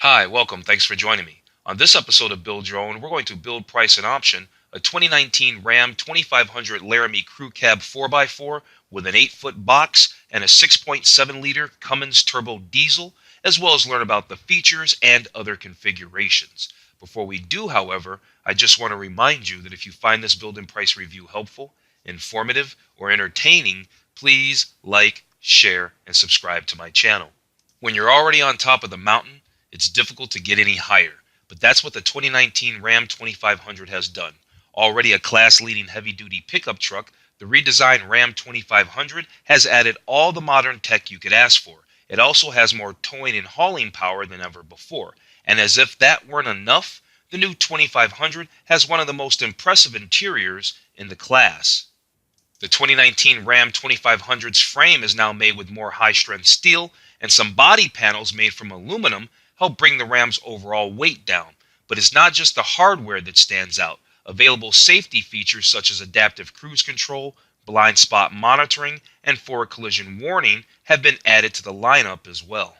Hi, welcome. Thanks for joining me. On this episode of Build Your Own, we're going to build, price, and option a 2019 Ram 2500 Laramie Crew Cab 4x4 with an 8-foot box and a 6.7-liter Cummins turbo diesel, as well as learn about the features and other configurations. Before we do, however, I just want to remind you that if you find this build and price review helpful, informative, or entertaining, please like, share, and subscribe to my channel. When you're already on top of the mountain, it's difficult to get any higher, but that's what the 2019 Ram 2500 has done. Already a class-leading heavy-duty pickup truck, the redesigned Ram 2500 has added all the modern tech you could ask for. It also has more towing and hauling power than ever before. And as if that weren't enough, the new 2500 has one of the most impressive interiors in the class. The 2019 Ram 2500's frame is now made with more high-strength steel, and some body panels made from aluminum help bring the Ram's overall weight down. But it's not just the hardware that stands out. Available safety features such as adaptive cruise control, blind spot monitoring, and forward collision warning have been added to the lineup as well.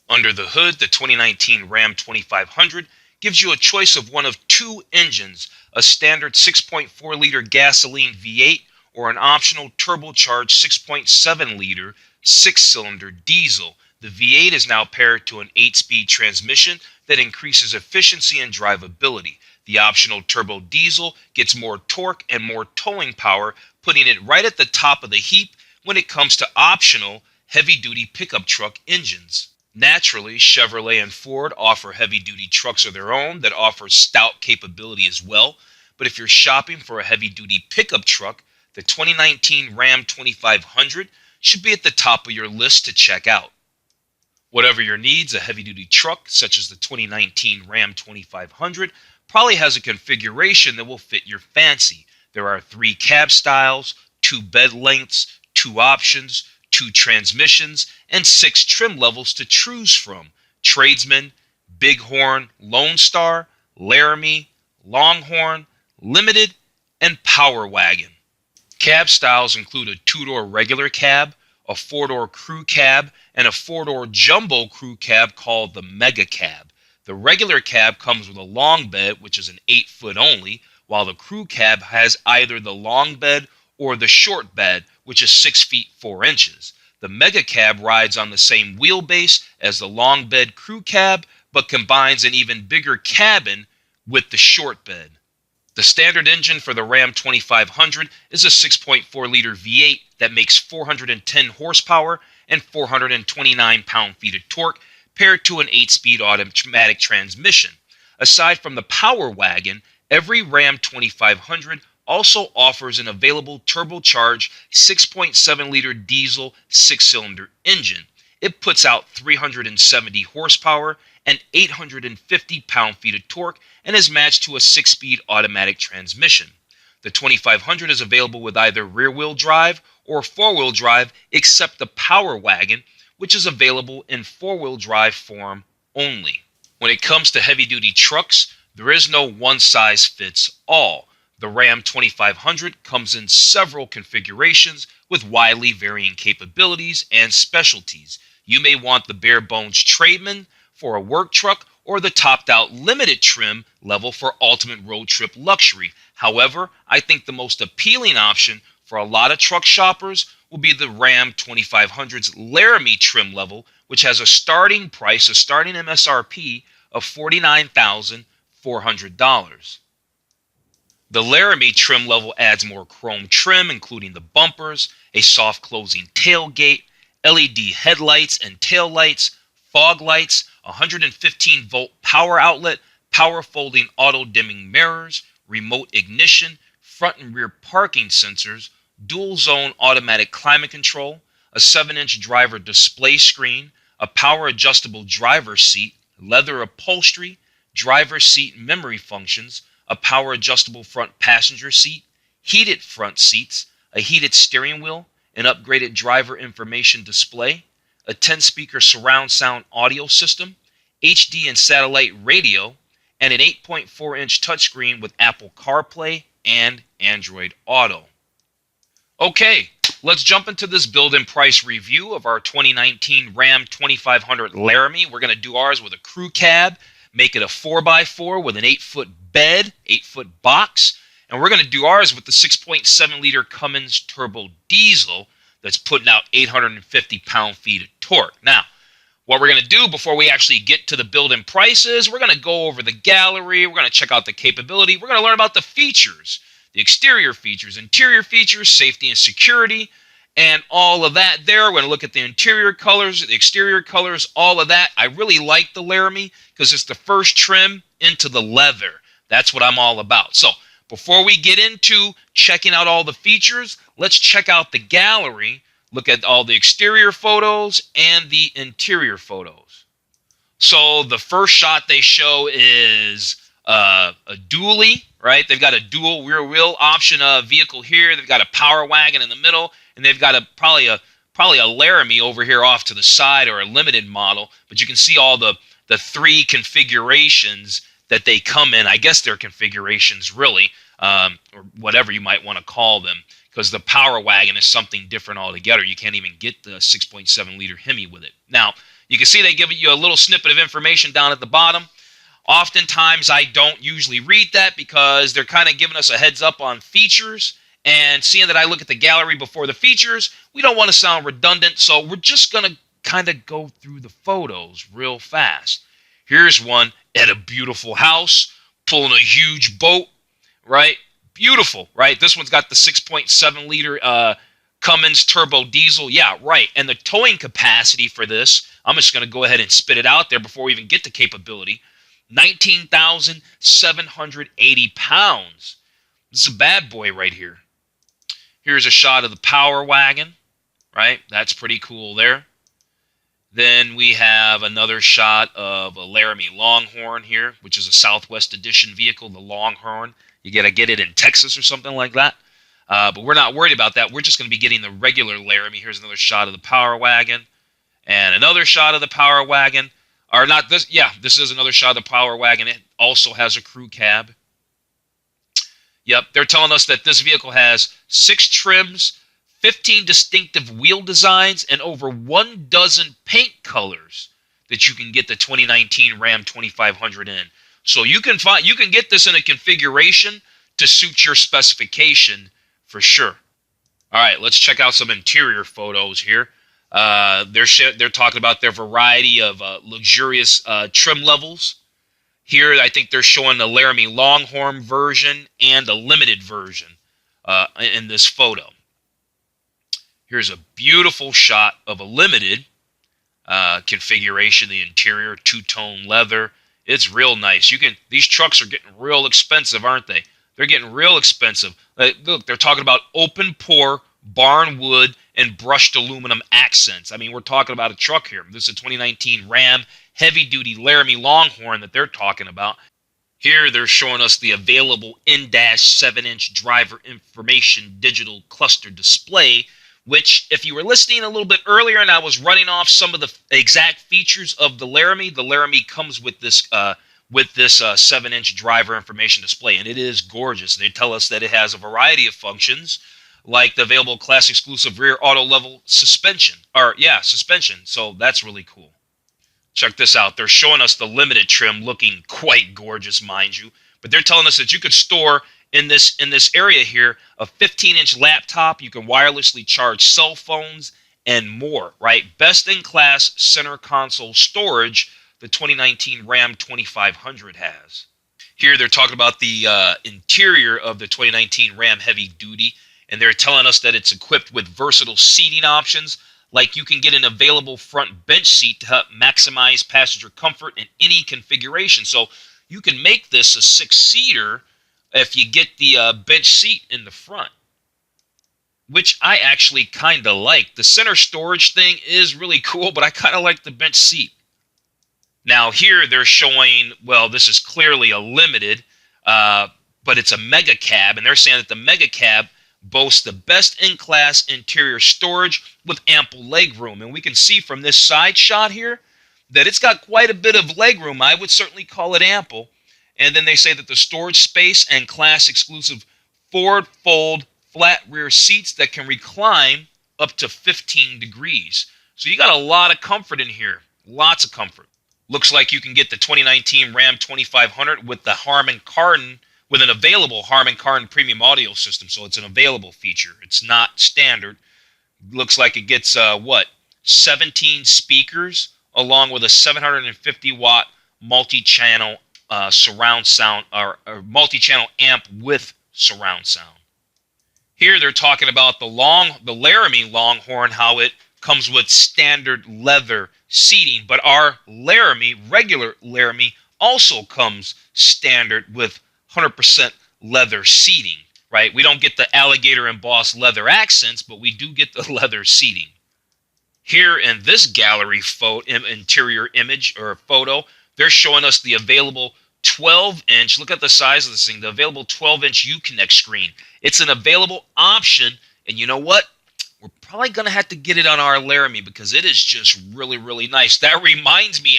Under the hood, the 2019 Ram 2500 gives you a choice of one of two engines, a standard 6.4-liter gasoline V8 or an optional turbocharged 6.7-liter 6-cylinder diesel. The V8 is now paired to an 8-speed transmission that increases efficiency and drivability. The optional turbo diesel gets more torque and more towing power, putting it right at the top of the heap when it comes to optional heavy-duty pickup truck engines. Naturally, Chevrolet and Ford offer heavy-duty trucks of their own that offer stout capability as well, but if you're shopping for a heavy-duty pickup truck, the 2019 Ram 2500 should be at the top of your list to check out. Whatever your needs, a heavy-duty truck, such as the 2019 Ram 2500, probably has a configuration that will fit your fancy. There are 3 cab styles, 2 bed lengths, 2 options, 2 transmissions, and 6 trim levels to choose from: Tradesman, Bighorn, Lone Star, Laramie, Longhorn, Limited, and Power Wagon. Cab styles include a 2-door regular cab, a 4-door crew cab, and a 4-door jumbo crew cab called the Mega Cab. The regular cab comes with a long bed, which is an 8-foot only, while the crew cab has either the long bed or the short bed, which is 6 feet 4 inches. The Mega Cab rides on the same wheelbase as the long bed crew cab, but combines an even bigger cabin with the short bed. The standard engine for the Ram 2500 is a 6.4-liter V8 that makes 410 horsepower and 429 pound-feet of torque, paired to an 8-speed automatic transmission. Aside from the Power Wagon, every Ram 2500 also offers an available turbocharged 6.7-liter diesel 6-cylinder engine. It puts out 370 horsepower and 850 pound-feet of torque and is matched to a 6-speed automatic transmission. The 2500 is available with either rear-wheel drive or 4-wheel drive, except the Power Wagon, which is available in 4-wheel drive form only. When it comes to heavy-duty trucks, there is no one-size-fits-all. The Ram 2500 comes in several configurations with widely varying capabilities and specialties. You may want the bare-bones Tradesman for a work truck or the topped-out limited trim level for ultimate road trip luxury. However, I think the most appealing option for a lot of truck shoppers will be the Ram 2500's Laramie trim level, which has a starting price, a starting MSRP of $49,400. The Laramie trim level adds more chrome trim, including the bumpers, a soft closing tailgate, LED headlights and tail lights, fog lights, 115-volt power outlet, power folding auto-dimming mirrors, remote ignition, front and rear parking sensors, dual-zone automatic climate control, a 7-inch driver display screen, a power-adjustable driver's seat, leather upholstery, driver's seat memory functions, a power-adjustable front passenger seat, heated front seats, a heated steering wheel, an upgraded driver information display, a 10-speaker surround sound audio system, HD and satellite radio, and an 8.4-inch touchscreen with Apple CarPlay and Android Auto. Okay, let's jump into this build and price review of our 2019 Ram 2500 Laramie. We're going to do ours with a crew cab, make it a 4x4 with an 8-foot bed, 8-foot box, and we're going to do ours with the 6.7-liter Cummins turbo diesel that's putting out 850 pound-feet of torque. Now, what we're going to do before we actually get to the build and prices, we're going to go over the gallery, we're going to check out the capability, we're going to learn about the features, the exterior features, interior features, safety and security, and all of that there. We're going to look at the interior colors, the exterior colors, all of that. I really like the Laramie because it's the first trim into the leather. That's what I'm all about. So before we get into checking out all the features, let's check out the gallery, look at all the exterior photos and the interior photos. So the first shot they show is a dually, right? They've got a dual rear wheel option vehicle here. They've got a power wagon in the middle, and they've got probably a Laramie over here off to the side, or a limited model. But you can see all the three configurations that they come in. I guess they're configurations, really, or whatever you might want to call them, because the power wagon is something different altogether. You can't even get the 6.7-liter HEMI with it. Now, you can see they give you a little snippet of information down at the bottom. Oftentimes, I don't usually read that because they're kind of giving us a heads up on features, and seeing that I look at the gallery before the features, we don't want to sound redundant, so we're just going to kind of go through the photos real fast. Here's one at a beautiful house, pulling a huge boat, right? Beautiful, right? This one's got the 6.7-liter Cummins turbo diesel. Yeah, right. And the towing capacity for this, I'm just going to go ahead and spit it out there before we even get to capability. 19,780 pounds. This is a bad boy right here. Here's a shot of the power wagon, right? That's pretty cool there. Then we have another shot of a Laramie Longhorn here, which is a Southwest Edition vehicle, the Longhorn. You got to get it in Texas or something like that. But we're not worried about that. We're just going to be getting the regular Laramie. Here's another shot of the power wagon. And another shot of the power wagon. Or not this, yeah, this is another shot of the power wagon. It also has a crew cab. Yep, they're telling us that this vehicle has 6 trims, 15 distinctive wheel designs, and over 1 dozen paint colors that you can get the 2019 Ram 2500 in. So you can get this in a configuration to suit your specification for sure. All right, let's check out some interior photos here. They're talking about their variety of luxurious trim levels. Here, I think they're showing the Laramie Longhorn version and a limited version in this photo. Here's a beautiful shot of a limited configuration. The interior, 2-tone leather. It's real nice. These trucks are getting real expensive, aren't they? They're getting real expensive. Look, they're talking about open pore, barn wood, and brushed aluminum accents. I mean, we're talking about a truck here. This is a 2019 Ram heavy-duty Laramie Longhorn that they're talking about. Here, they're showing us the available in-dash 7-inch driver information digital cluster display, which, if you were listening a little bit earlier and I was running off some of the exact features of the Laramie comes with this 7-inch driver information display, and it is gorgeous. They tell us that it has a variety of functions, like the available class exclusive rear auto level suspension. So that's really cool. Check this out. They're showing us the limited trim looking quite gorgeous, mind you. But they're telling us that you could store in this area here a 15-inch laptop. You can wirelessly charge cell phones and more, right? Best in class center console storage the 2019 Ram 2500 has. Here they're talking about the interior of the 2019 Ram Heavy Duty, and they're telling us that it's equipped with versatile seating options, like you can get an available front bench seat to help maximize passenger comfort in any configuration. So you can make this a 6-seater if you get the bench seat in the front, which I actually kind of like. The center storage thing is really cool, but I kind of like the bench seat. Now here they're showing, well, this is clearly a limited, but it's a mega cab, and they're saying that the mega cab boasts the best in-class interior storage with ample legroom. And we can see from this side shot here that it's got quite a bit of legroom. I would certainly call it ample. And then they say that the storage space and class exclusive forward fold flat rear seats that can recline up to 15 degrees. So you got a lot of comfort in here, lots of comfort. Looks like you can get the 2019 Ram 2500 with the Harman Kardon, with an available Harman Kardon premium audio system. So it's an available feature. It's not standard. Looks like it gets 17 speakers along with a 750 watt multi-channel surround sound or multi-channel amp with surround sound. Here they're talking about the Laramie Longhorn, how it comes with standard leather seating, but our regular Laramie, also comes standard with 100% leather seating, right? We don't get the alligator embossed leather accents, but we do get the leather seating. Here in this gallery interior image or photo, they're showing us the available 12-inch, look at the size of this thing, the available 12-inch Uconnect screen. It's an available option, and you know what? We're probably going to have to get it on our Laramie because it is just really, really nice. That reminds me,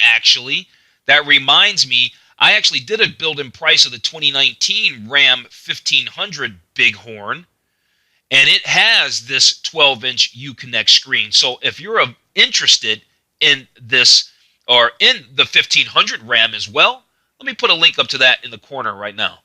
I actually did a build-in price of the 2019 Ram 1500 Bighorn, and it has this 12-inch Uconnect screen. So if you're interested in this or in the 1500 Ram as well, let me put a link up to that in the corner right now.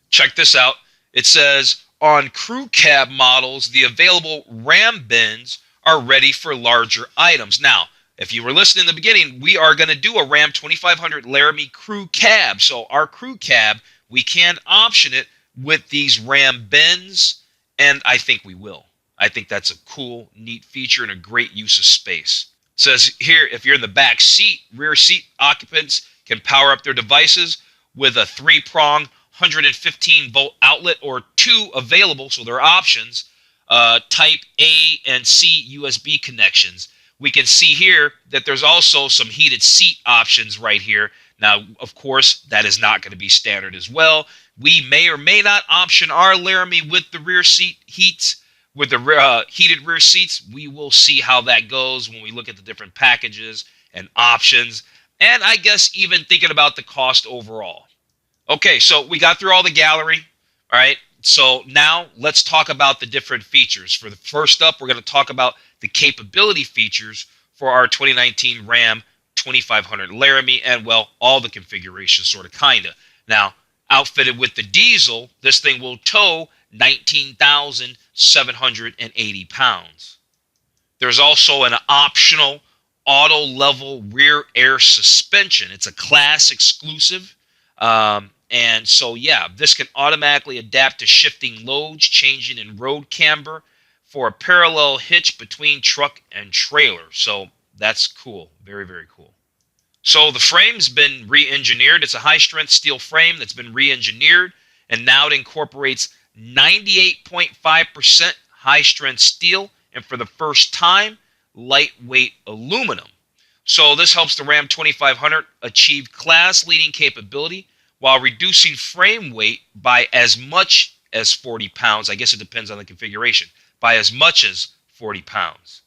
Check this out. It says, on crew cab models, the available Ram bins are ready for larger items. Now, if you were listening in the beginning, we are going to do a Ram 2500 Laramie Crew Cab. So our Crew Cab, we can option it with these Ram bins, and I think we will. I think that's a cool, neat feature and a great use of space. It says here, if you're in the back seat, rear seat occupants can power up their devices with a 3-prong 115-volt outlet or 2 available, so there are options, Type A and C USB connections. We can see here that there's also some heated seat options right here. Now, of course, that is not going to be standard as well. We may or may not option our Laramie with the rear seat heats, with the heated rear seats. We will see how that goes when we look at the different packages and options, and I guess even thinking about the cost overall. Okay, so we got through all the gallery, all right? So now let's talk about the different features. For the first up, we're going to talk about the capability features for our 2019 Ram 2500 Laramie and, well, all the configurations, sort of, kind of. Now, outfitted with the diesel, this thing will tow 19,780 pounds. There's also an optional auto-level rear air suspension. It's a class exclusive. And so, yeah, this can automatically adapt to shifting loads, changing in road camber for a parallel hitch between truck and trailer. So that's cool. Very, very cool. So the frame's been re-engineered. It's a high-strength steel frame that's been re-engineered, and now it incorporates 98.5% high-strength steel, and for the first time, lightweight aluminum. So this helps the Ram 2500 achieve class-leading capability while reducing frame weight by as much as 40 pounds. I guess it depends on the configuration. By as much as 40 pounds.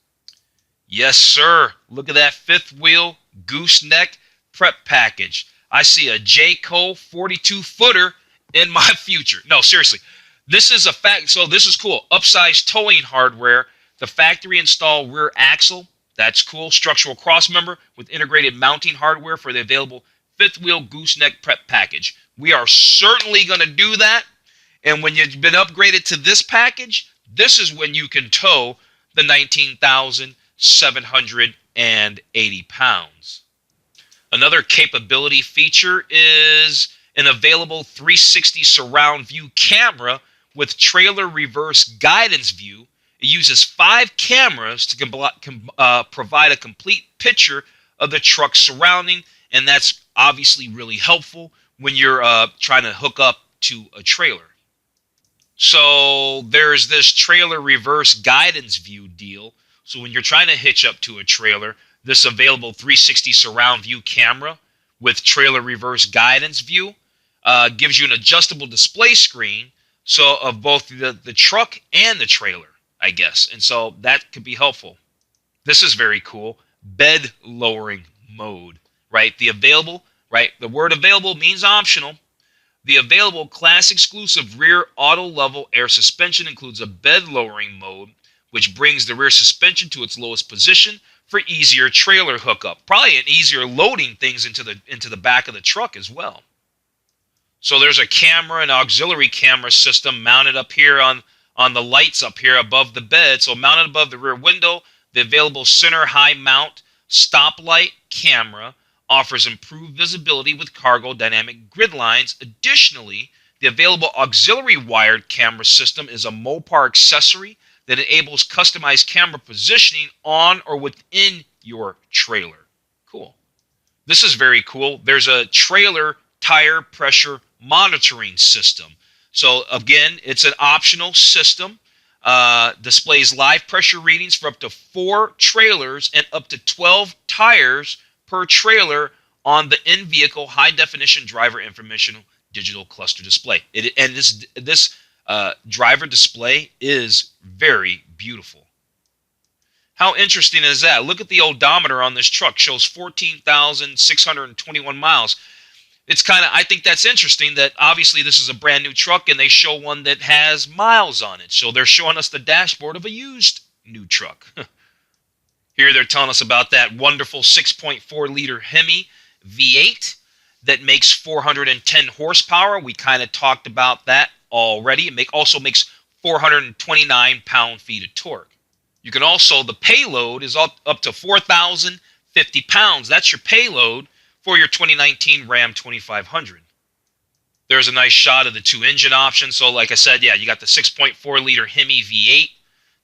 Yes, sir. Look at that fifth wheel gooseneck prep package. I see a Jayco 42-footer in my future. No, seriously. This is a fact. So this is cool. Upsized towing hardware. The factory installed rear axle. That's cool. Structural cross member with integrated mounting hardware for the available fifth wheel gooseneck prep package. We are certainly going to do that. And when you've been upgraded to this package, this is when you can tow the 19,780 pounds. Another capability feature is an available 360 surround view camera with trailer reverse guidance view. It uses 5 cameras to provide a complete picture of the truck surrounding, and that's obviously really helpful when you're trying to hook up to a trailer. So there's this trailer reverse guidance view deal. So when you're trying to hitch up to a trailer, this available 360 surround view camera with trailer reverse guidance view gives you an adjustable display screen so of both the truck and the trailer, I guess. And so that could be helpful. This is very cool. Bed lowering mode, right? The word available means optional. The available class-exclusive rear auto-level air suspension includes a bed-lowering mode, which brings the rear suspension to its lowest position for easier trailer hookup. Probably an easier loading things into the back of the truck as well. So there's a camera and auxiliary camera system mounted up here on the lights up here above the bed. So mounted above the rear window, the available center high mount stoplight camera offers improved visibility with cargo dynamic grid lines. Additionally, the available auxiliary wired camera system is a Mopar accessory that enables customized camera positioning on or within your trailer. Cool. This is very cool. There's a trailer tire pressure monitoring system. So again, it's an optional system. Displays live pressure readings for up to 4 trailers and up to 12 tires per trailer on the in-vehicle high-definition driver information digital cluster display. This driver display is very beautiful. How interesting is that? Look at the odometer on this truck. Shows 14,621 miles. It's I think that's interesting that obviously this is a brand new truck and they show one that has miles on it. So they're showing us the dashboard of a used new truck. Here they're telling us about that wonderful 6.4 liter HEMI V8 that makes 410 horsepower. We kind of talked about that already. It also makes 429 pound-feet of torque. You can also, the payload is up to 4,050 pounds. That's your payload for your 2019 Ram 2500. There's a nice shot of the 2 engine options. So like I said, yeah, you got the 6.4 liter HEMI V8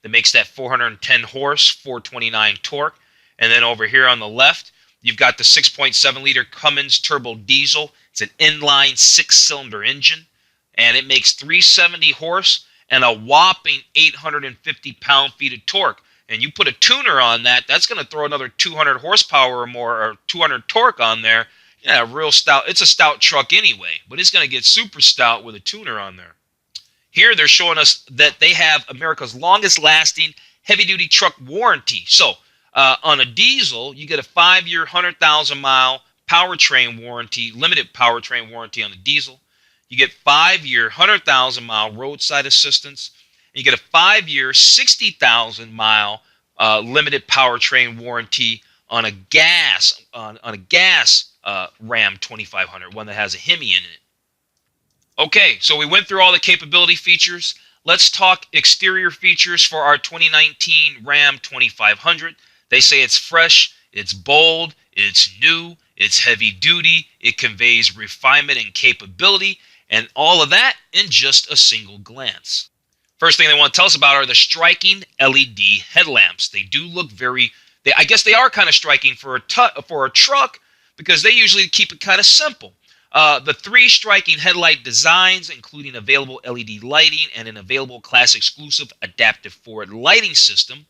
that makes that 410 horse, 429 torque. And then over here on the left, you've got the 6.7 liter Cummins turbodiesel. It's an inline 6-cylinder engine, and it makes 370 horse and a whopping 850 pound-feet of torque. And you put a tuner on that, that's going to throw another 200 horsepower or more, or 200 torque on there. Yeah, real stout. It's a stout truck anyway, but it's going to get super stout with a tuner on there. Here they're showing us that they have America's longest-lasting heavy-duty truck warranty. So on a diesel, you get a 5-year, 100,000-mile powertrain warranty, limited powertrain warranty on a diesel. You get 5-year, 100,000-mile roadside assistance. And you get a 5-year, 60,000-mile limited powertrain warranty on a gas Ram 2500, one that has a HEMI in it. Okay, so we went through all the capability features. Let's talk exterior features for our 2019 Ram 2500. They say it's fresh, it's bold, it's new, it's heavy duty, it conveys refinement and capability, and all of that in just a single glance. First thing they want to tell us about are the striking LED headlamps. They do look I guess they are kind of striking for a truck, because they usually keep it kind of simple. The 3 striking headlight designs, including available LED lighting and an available class-exclusive adaptive forward lighting system,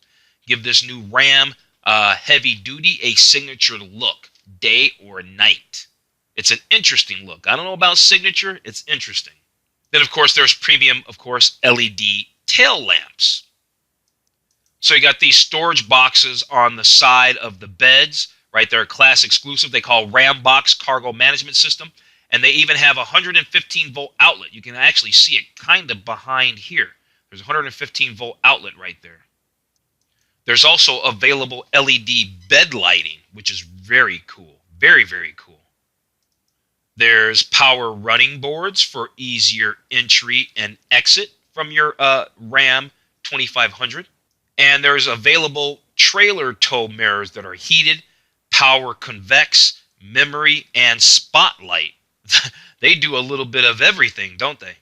give this new Ram heavy duty a signature look, day or night. It's an interesting look. I don't know about signature. It's interesting. Then, of course, there's premium, LED tail lamps. So you got these storage boxes on the side of the beds, right? They're a class exclusive. They call RAMDOX cargo management system. And they even have a 115-volt outlet. You can actually see it kind of behind here. There's a 115-volt outlet right there. There's also available LED bed lighting, which is very cool. Very, very cool. There's power running boards for easier entry and exit from your Ram 2500. And there's available trailer tow mirrors that are heated, power convex, memory, and spotlight. They do a little bit of everything, don't they?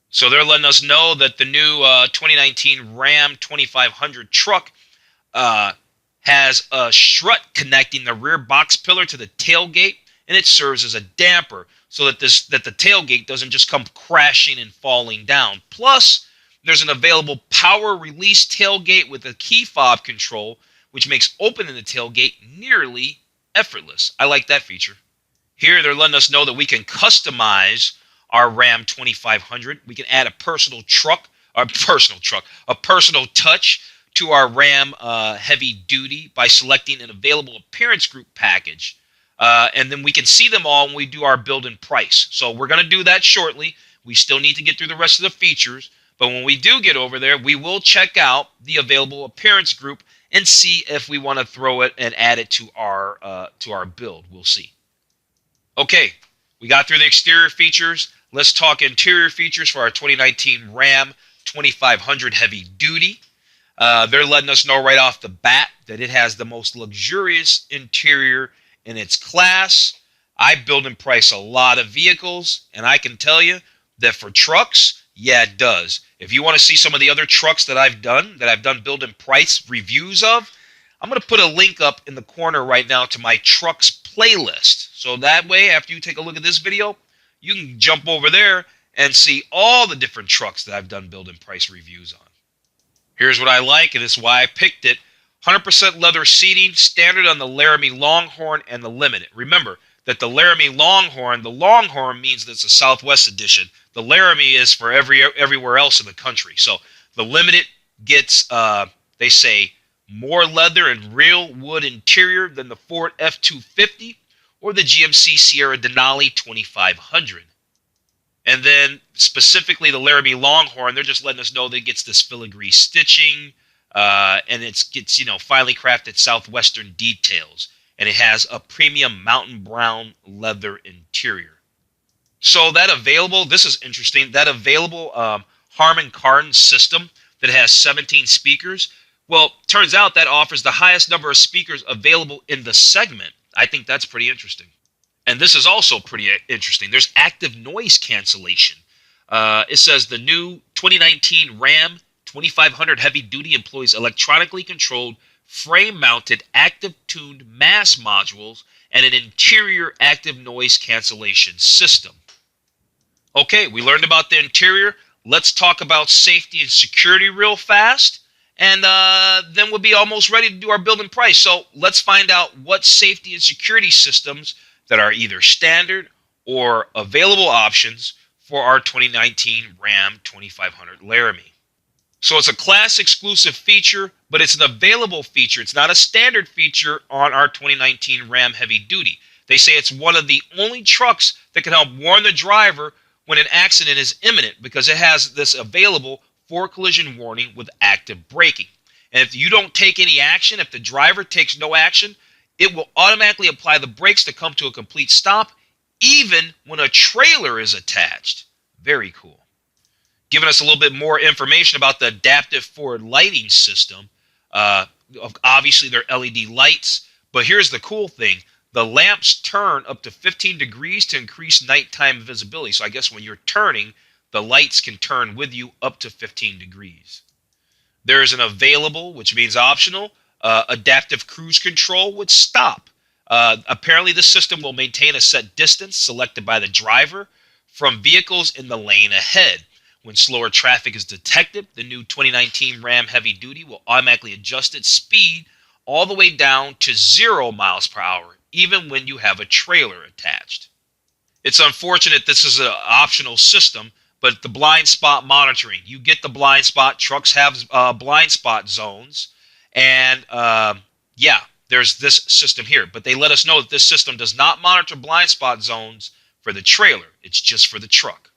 So they're letting us know that the new 2019 Ram 2500 truck has a strut connecting the rear box pillar to the tailgate, and it serves as a damper so that the tailgate doesn't just come crashing and falling down. Plus, there's an available power release tailgate with a key fob control, which makes opening the tailgate nearly effortless. I like that feature. Here, they're letting us know that we can customize our Ram 2500. We can add a personal touch to our Ram heavy duty by selecting an available appearance group package. And then we can see them all when we do our build and price. So we're going to do that shortly. We still need to get through the rest of the features. But when we do get over there, we will check out the available appearance group and see if we want to throw it and add it to our build. We'll see. Okay, we got through the exterior features. Let's talk interior features for our 2019 Ram 2500 Heavy Duty. They're letting us know right off the bat that it has the most luxurious interior in its class. I build and price a lot of vehicles, and I can tell you that for trucks, yeah, it does. If you want to see some of the other trucks that I've done build and price reviews of, I'm going to put a link up in the corner right now to my trucks playlist. So that way, after you take a look at this video, you can jump over there and see all the different trucks that I've done build and price reviews on. Here's what I like, and this is why I picked it. 100% leather seating, standard on the Laramie Longhorn and the Limited. Remember that the Laramie Longhorn, the Longhorn means that it's a Southwest edition. The Laramie is for everywhere else in the country. So the Limited gets, they say, more leather and real wood interior than the Ford F-250 or the GMC Sierra Denali 2500. And then specifically the Laramie Longhorn, they're just letting us know that it gets this filigree stitching, and it gets, finely crafted Southwestern details. And it has a premium mountain brown leather interior. So that available, this is interesting, that available Harman Kardon system that has 17 speakers, well, turns out that offers the highest number of speakers available in the segment. I think that's pretty interesting. And this is also pretty interesting. There's active noise cancellation. It says the new 2019 Ram 2500 Heavy Duty employs electronically controlled frame-mounted active-tuned mass modules and an interior active noise cancellation system. Okay, we learned about the interior. Let's talk about safety and security real fast, and then we'll be almost ready to do our build and price. So let's find out what safety and security systems that are either standard or available options for our 2019 Ram 2500 Laramie. So it's a class exclusive feature, but it's an available feature. It's not a standard feature on our 2019 Ram Heavy Duty. They say it's one of the only trucks that can help warn the driver when an accident is imminent because it has this available for collision warning with active braking. And if you don't take any action, if the driver takes no action, it will automatically apply the brakes to come to a complete stop, even when a trailer is attached. Very cool. Giving us a little bit more information about the adaptive forward lighting system. Obviously, they're LED lights, but here's the cool thing. The lamps turn up to 15 degrees to increase nighttime visibility. So I guess when you're turning, the lights can turn with you up to 15 degrees. There is an available, which means optional, adaptive cruise control with stop. Apparently, the system will maintain a set distance selected by the driver from vehicles in the lane ahead. When slower traffic is detected, the new 2019 Ram Heavy Duty will automatically adjust its speed all the way down to 0 miles per hour, even when you have a trailer attached. It's unfortunate this is an optional system, but the blind spot monitoring, you get the blind spot. Trucks have blind spot zones, and there's this system here. But they let us know that this system does not monitor blind spot zones for the trailer. It's just for the truck.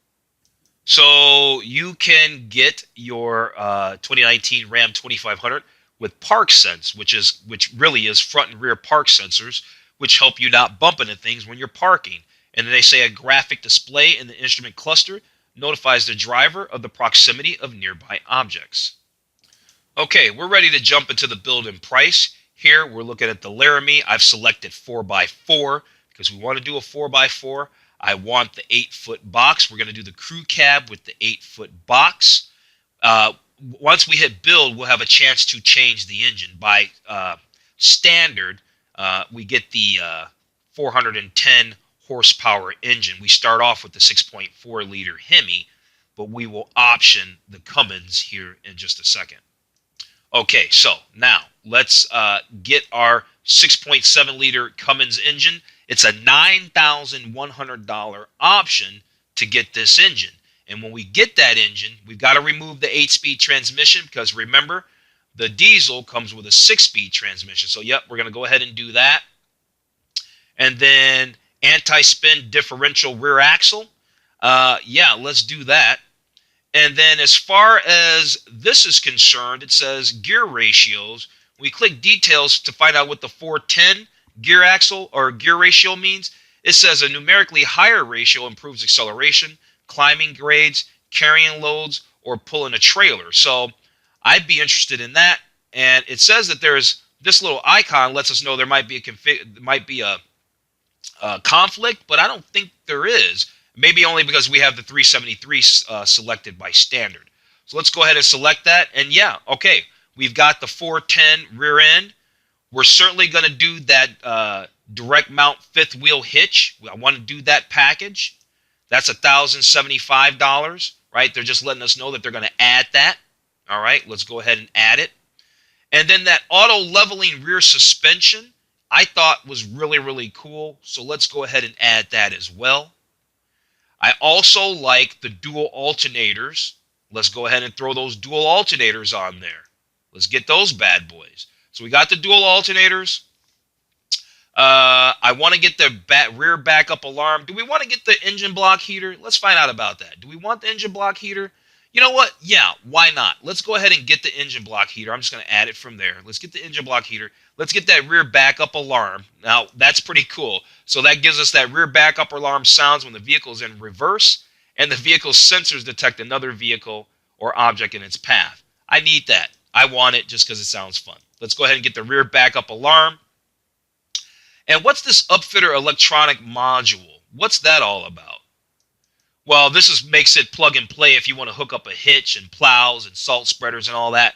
So you can get your 2019 Ram 2500 with PARKSENSE, which really is front and rear park sensors, which help you not bump into things when you're parking. And then they say a graphic display in the instrument cluster notifies the driver of the proximity of nearby objects. Okay, we're ready to jump into the build and price. Here we're looking at the Laramie. I've selected 4x4 because we want to do a 4x4. I want the 8-foot box. We're going to do the crew cab with the 8-foot box. Once we hit build, we'll have a chance to change the engine. By standard, we get the 410 horsepower engine. We start off with the 6.4 liter HEMI, but we will option the Cummins here in just a second. Okay, so now let's get our 6.7 liter Cummins engine. It's a $9,100 option to get this engine. And when we get that engine, we've got to remove the 8-speed transmission because remember, the diesel comes with a 6-speed transmission. So, yep, we're going to go ahead and do that. And then anti-spin differential rear axle. Yeah, let's do that. And then as far as this is concerned, it says gear ratios. We click details to find out what the 410 gear axle or gear ratio means. It says a numerically higher ratio improves acceleration, climbing grades, carrying loads, or pulling a trailer. So I'd be interested in that. And it says that there's this little icon lets us know there might be a conflict, but I don't think there is. Maybe only because we have the 373 selected by standard. So let's go ahead and select that. And yeah, okay, we've got the 410 rear end. We're certainly going to do that direct mount fifth wheel hitch. I want to do that package. That's $1,075, right? They're just letting us know that they're going to add that. All right, let's go ahead and add it. And then that auto leveling rear suspension, I thought was really, really cool. So let's go ahead and add that as well. I also like the dual alternators. Let's go ahead and throw those dual alternators on there. Let's get those bad boys. So we got the dual alternators. I want to get the rear backup alarm. Do we want to get the engine block heater? Let's find out about that. Do we want the engine block heater? You know what? Yeah, why not? Let's go ahead and get the engine block heater. I'm just going to add it from there. Let's get the engine block heater. Let's get that rear backup alarm. Now, that's pretty cool. So that gives us that rear backup alarm sounds when the vehicle is in reverse and the vehicle's sensors detect another vehicle or object in its path. I need that. I want it just because it sounds fun. Let's go ahead and get the rear backup alarm. And what's this upfitter electronic module? What's that all about? Well, this makes it plug and play if you want to hook up a hitch and plows and salt spreaders and all that.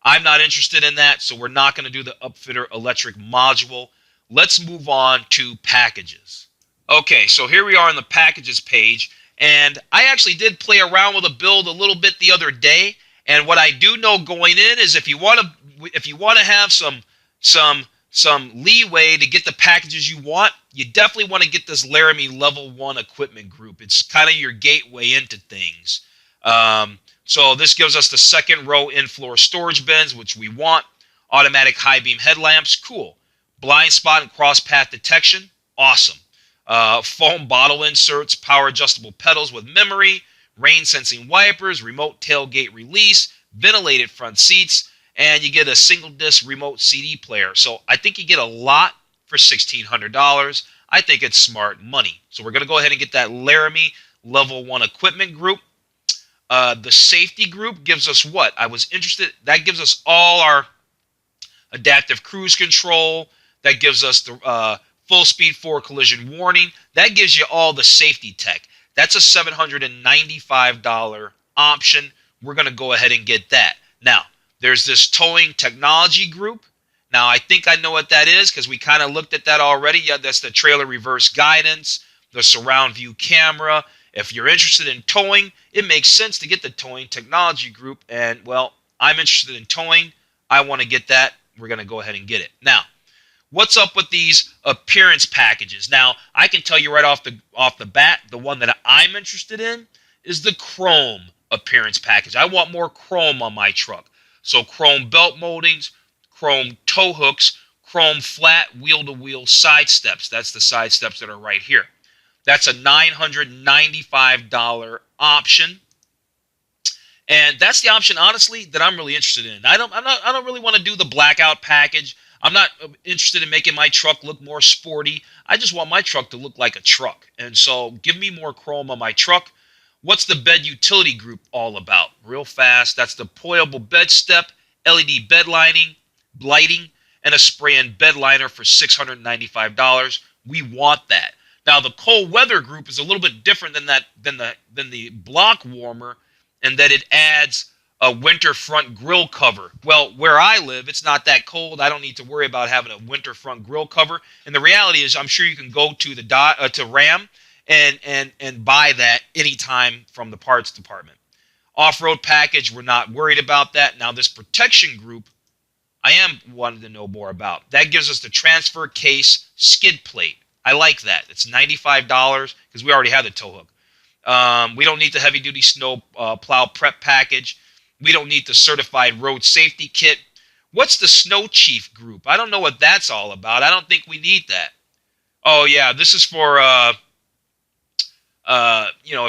I'm not interested in that, so we're not going to do the upfitter electric module. Let's move on to packages. Okay, so here we are on the packages page, and I actually did play around with a build a little bit the other day. And what I do know going in is if you want to have some leeway to get the packages you want, you definitely want to get this Laramie Level 1 equipment group. It's kind of your gateway into things. So this gives us the second row in-floor storage bins, which we want. Automatic high beam headlamps, cool. Blind spot and cross path detection, awesome. Foam bottle inserts, power adjustable pedals with memory, rain sensing wipers, remote tailgate release, ventilated front seats, and you get a single disc remote CD player. So I think you get a lot for $1,600. I think it's smart money. So we're going to go ahead and get that Laramie Level 1 equipment group. The safety group gives us what? That gives us all our adaptive cruise control. That gives us the full speed forward collision warning. That gives you all the safety tech. That's a $795 option. We're going to go ahead and get that. Now, there's this towing technology group. Now, I think I know what that is because we kind of looked at that already. Yeah, that's the trailer reverse guidance, the surround view camera. If you're interested in towing, it makes sense to get the towing technology group. And, well, I'm interested in towing. I want to get that. We're going to go ahead and get it. Now, what's up with these appearance packages? Now, I can tell you right off the bat, the one that I'm interested in is the chrome appearance package. I want more chrome on my truck. So chrome belt moldings, chrome tow hooks, chrome flat wheel-to-wheel side steps. That's the side steps that are right here. That's a $995 option. And that's the option, honestly, that I'm really interested in. I don't really want to do the blackout package. I'm not interested in making my truck look more sporty. I just want my truck to look like a truck. And so give me more chrome on my truck. What's the bed utility group all about? Real fast, that's the deployable bed step, LED bed lighting, and a spray-in bed liner for $695. We want that. Now, the cold weather group is a little bit different than the block warmer in that it adds a winter front grill cover. Well, where I live, it's not that cold. I don't need to worry about having a winter front grill cover. And the reality is, I'm sure you can go to to RAM and buy that anytime from the parts department. Off-road package, we're not worried about that. Now, this protection group, I am wanting to know more about. That gives us the transfer case skid plate. I like that. It's $95 because we already have the tow hook. We don't need the heavy-duty snow plow prep package. We don't need the certified road safety kit. What's the snow chief group? I don't know what that's all about. I don't think we need that. Oh yeah, this is for if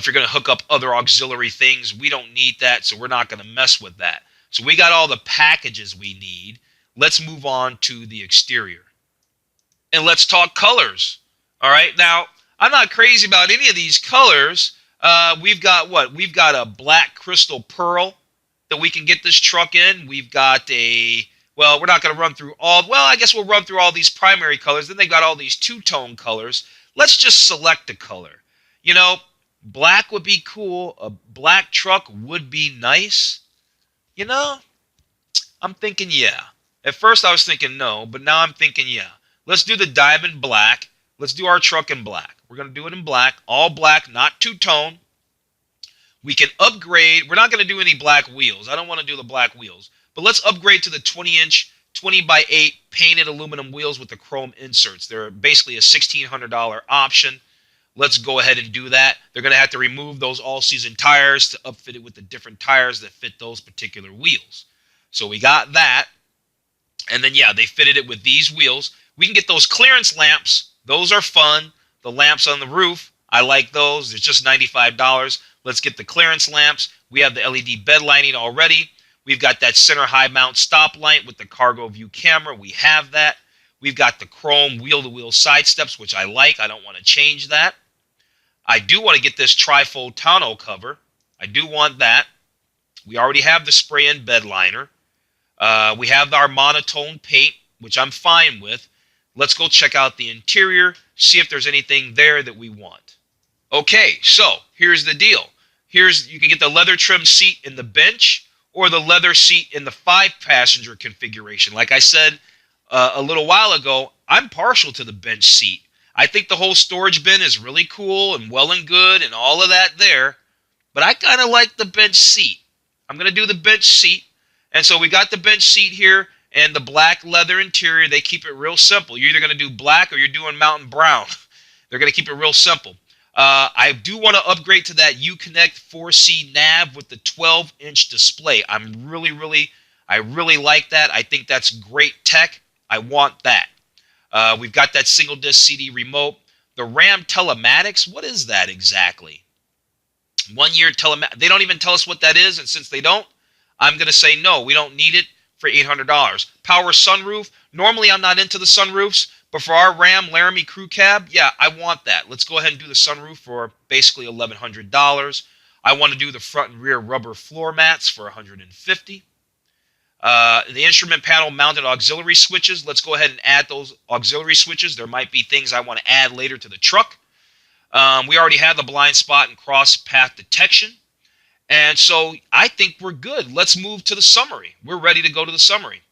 you're going to hook up other auxiliary things. We don't need that, so we're not going to mess with that. So we got all the packages we need. Let's move on to the exterior. And let's talk colors. All right, now, I'm not crazy about any of these colors. We've got what? We've got a black crystal pearl that we can get this truck in. We've got we're not going to run through all, I guess we'll run through all these primary colors. Then they've got all these two-tone colors. Let's just select a color. Black would be cool. A black truck would be nice. I'm thinking yeah. At first I was thinking no, but now I'm thinking yeah. Let's do the diamond black. Let's do our truck in black. We're going to do it in black. All black, not two-tone. We can upgrade. We're not going to do any black wheels. I don't want to do the black wheels. But let's upgrade to the 20-inch, 20x8 painted aluminum wheels with the chrome inserts. They're basically a $1,600 option. Let's go ahead and do that. They're going to have to remove those all-season tires to upfit it with the different tires that fit those particular wheels. So we got that. And then, yeah, they fitted it with these wheels. We can get those clearance lamps. Those are fun. The lamps on the roof, I like those. They're just $95. Let's get the clearance lamps. We have the LED bed lighting already. We've got that center high mount stop light with the cargo view camera. We have that. We've got the chrome wheel-to-wheel side steps, which I like. I don't want to change that. I do want to get this trifold tonneau cover. I do want that. We already have the spray-in bed liner. We have our monotone paint, which I'm fine with. Let's go check out the interior, see if there's anything there that we want. Okay, so here's the deal. You can get the leather trim seat in the bench or the leather seat in the 5-passenger configuration. Like I said a little while ago, I'm partial to the bench seat. I think the whole storage bin is really cool and well and good and all of that there, but I kind of like the bench seat. I'm going to do the bench seat. And so we got the bench seat here and the black leather interior. They keep it real simple. You're either going to do black or you're doing mountain brown. They're going to keep it real simple. I do want to upgrade to that Uconnect 4C nav with the 12-inch display. I really like that. I think that's great tech. I want that. We've got that single disc CD remote. The RAM telematics, what is that exactly? 1 year telematics. They don't even tell us what that is, and since they don't, I'm going to say no, we don't need it for $800. Power sunroof. Normally I'm not into the sunroofs, but for our Laramie Crew Cab, yeah, I want that. Let's go ahead and do the sunroof for basically $1,100. I want to do the front and rear rubber floor mats for $150. The instrument panel mounted auxiliary switches. Let's go ahead and add those auxiliary switches. There might be things I want to add later to the truck. We already have the blind spot and cross path detection. And so I think we're good. Let's move to the summary. We're ready to go to the summary.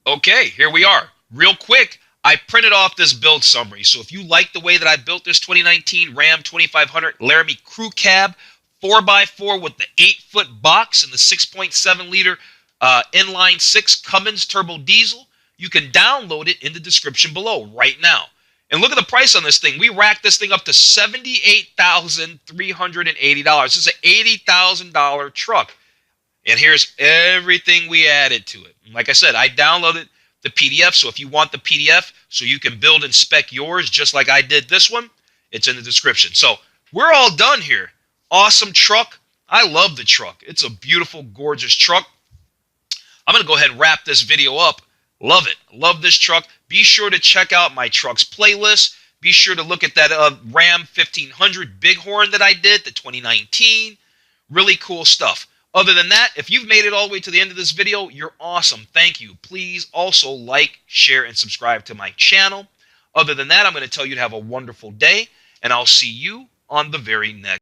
Okay, here we are. Real quick, I printed off this build summary. So if you like the way that I built this 2019 Ram 2500 Laramie Crew Cab 4x4 with the 8-foot box and the 6.7-liter inline 6 Cummins turbo diesel, you can download it in the description below right now. And look at the price on this thing. We racked this thing up to $78,380. This is an $80,000 truck. And here's everything we added to it. Like I said, I downloaded the PDF. So if you want the PDF so you can build and spec yours just like I did this one, it's in the description. So we're all done here. Awesome truck. I love the truck. It's a beautiful, gorgeous truck. I'm going to go ahead and wrap this video up. Love it. Love this truck. Be sure to check out my trucks playlist. Be sure to look at that Ram 1500 Bighorn that I did, the 2019. Really cool stuff. Other than that, if you've made it all the way to the end of this video, you're awesome. Thank you. Please also like, share, and subscribe to my channel. Other than that, I'm going to tell you to have a wonderful day, and I'll see you on the very next